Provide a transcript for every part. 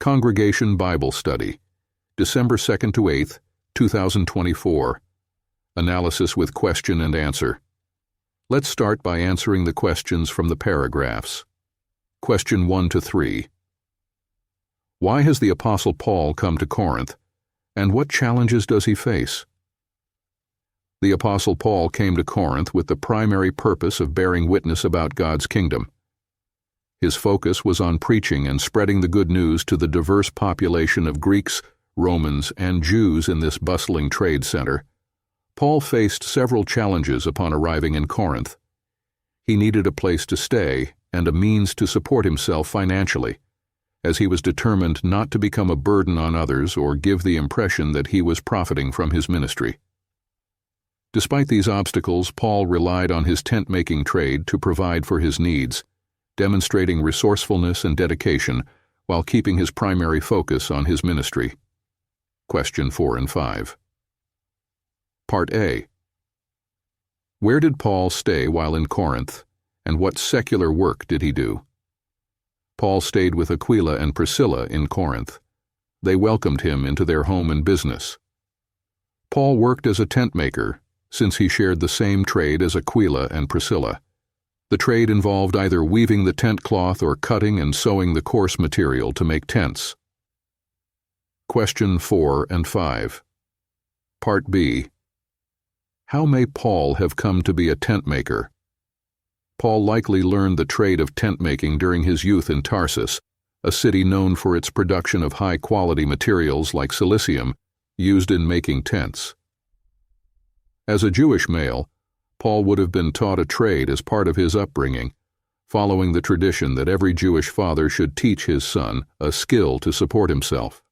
Congregation Bible Study, December 2nd to 8th, 2024. Analysis with question and answer. Let's start by answering the questions from the paragraphs. Question 1 to 3. Why has the Apostle Paul come to Corinth, and what challenges does he face? The Apostle Paul came to Corinth with the primary purpose of bearing witness about God's kingdom. His focus was on preaching and spreading the good news to the diverse population of Greeks, Romans, and Jews in this bustling trade center. Paul faced several challenges upon arriving in Corinth. He needed a place to stay and a means to support himself financially, as he was determined not to become a burden on others or give the impression that he was profiting from his ministry. Despite these obstacles, Paul relied on his tent-making trade to provide for his needs, demonstrating resourcefulness and dedication while keeping his primary focus on his ministry. Question 4 and 5. Part A. Where did Paul stay while in Corinth, and what secular work did he do? Paul stayed with Aquila and Priscilla in Corinth. They welcomed him into their home and business. Paul worked as a tent maker, since he shared the same trade as Aquila and Priscilla. The trade involved either weaving the tent cloth or cutting and sewing the coarse material to make tents. Question 4 and 5. Part B. How may Paul have come to be a tent maker? Paul likely learned the trade of tent making during his youth in Tarsus, a city known for its production of high-quality materials like silicium, used in making tents. As a Jewish male, Paul would have been taught a trade as part of his upbringing, following the tradition that every Jewish father should teach his son a skill to support himself.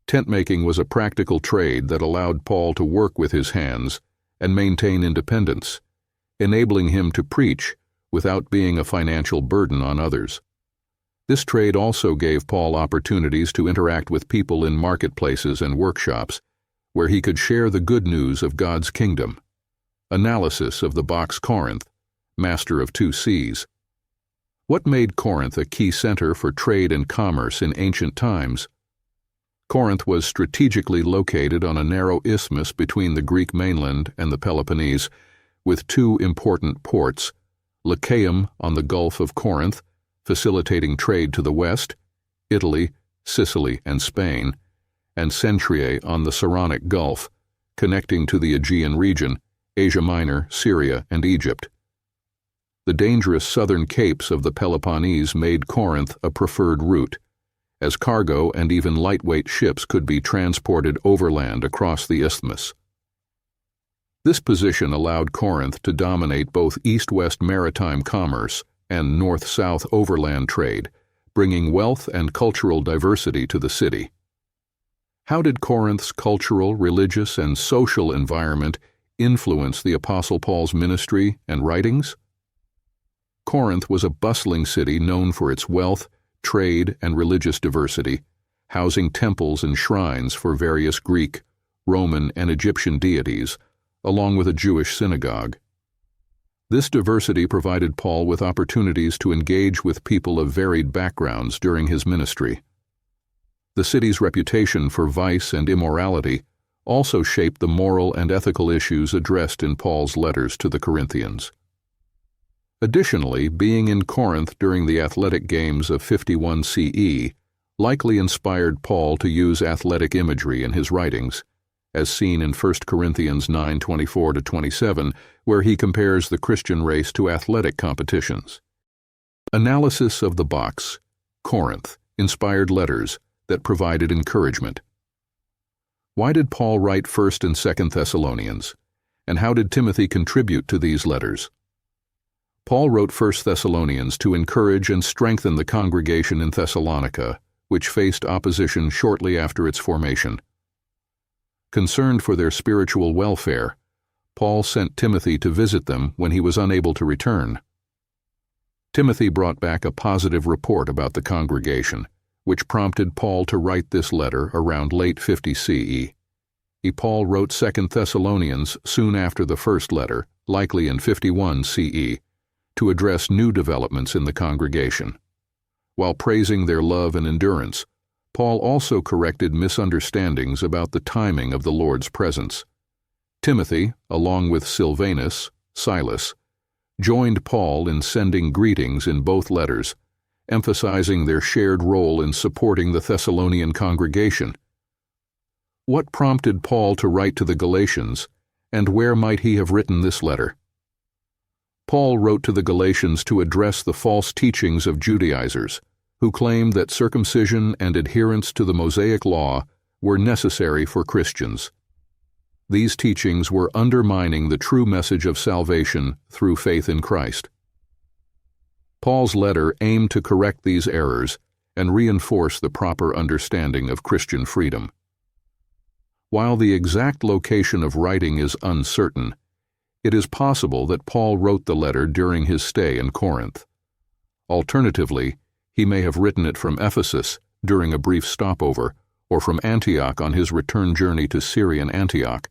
Tent-making was a practical trade that allowed Paul to work with his hands and maintain independence, enabling him to preach without being a financial burden on others. This trade also gave Paul opportunities to interact with people in marketplaces and workshops, where he could share the good news of God's kingdom. Analysis of the box Corinth, master of 2 C's. What made Corinth a key center for trade and commerce in ancient times? Corinth was strategically located on a narrow isthmus between the Greek mainland and the Peloponnese, with 2 important ports, Lycaeum on the Gulf of Corinth, facilitating trade to the west, Italy, Sicily, and Spain, and Centriae on the Saronic Gulf, connecting to the Aegean region, Asia Minor, Syria, and Egypt. The dangerous southern capes of the Peloponnese made Corinth a preferred route, as cargo and even lightweight ships could be transported overland across the isthmus. This position allowed Corinth to dominate both east-west maritime commerce and north-south overland trade, bringing wealth and cultural diversity to the city. How did Corinth's cultural, religious, and social environment influence the Apostle Paul's ministry and writings? Corinth was a bustling city known for its wealth, trade, and religious diversity, housing temples and shrines for various Greek, Roman, and Egyptian deities, along with a Jewish synagogue. This diversity provided Paul with opportunities to engage with people of varied backgrounds during his ministry. The city's reputation for vice and immorality also shaped the moral and ethical issues addressed in Paul's letters to the Corinthians. Additionally, being in Corinth during the athletic games of 51 CE likely inspired Paul to use athletic imagery in his writings, as seen in 1 Corinthians 9:24-27, where he compares the Christian race to athletic competitions. Analysis of the box Corinth, inspired letters that provided encouragement. Why did Paul write 1st and 2nd Thessalonians, and how did Timothy contribute to these letters? Paul wrote 1 Thessalonians to encourage and strengthen the congregation in Thessalonica, which faced opposition shortly after its formation. Concerned for their spiritual welfare, Paul sent Timothy to visit them when he was unable to return. Timothy brought back a positive report about the congregation, which prompted Paul to write this letter around late 50 CE. Paul wrote 2 Thessalonians soon after the first letter, likely in 51 CE, to address new developments in the congregation. While praising their love and endurance, Paul also corrected misunderstandings about the timing of the Lord's presence. Timothy, along with Silvanus, Silas, joined Paul in sending greetings in both letters, emphasizing their shared role in supporting the Thessalonian congregation. What prompted Paul to write to the Galatians, and where might he have written this letter? Paul wrote to the Galatians to address the false teachings of Judaizers, who claimed that circumcision and adherence to the Mosaic law were necessary for Christians. These teachings were undermining the true message of salvation through faith in Christ. Paul's letter aimed to correct these errors and reinforce the proper understanding of Christian freedom. While the exact location of writing is uncertain, it is possible that Paul wrote the letter during his stay in Corinth. Alternatively, he may have written it from Ephesus during a brief stopover, or from Antioch on his return journey to Syrian Antioch.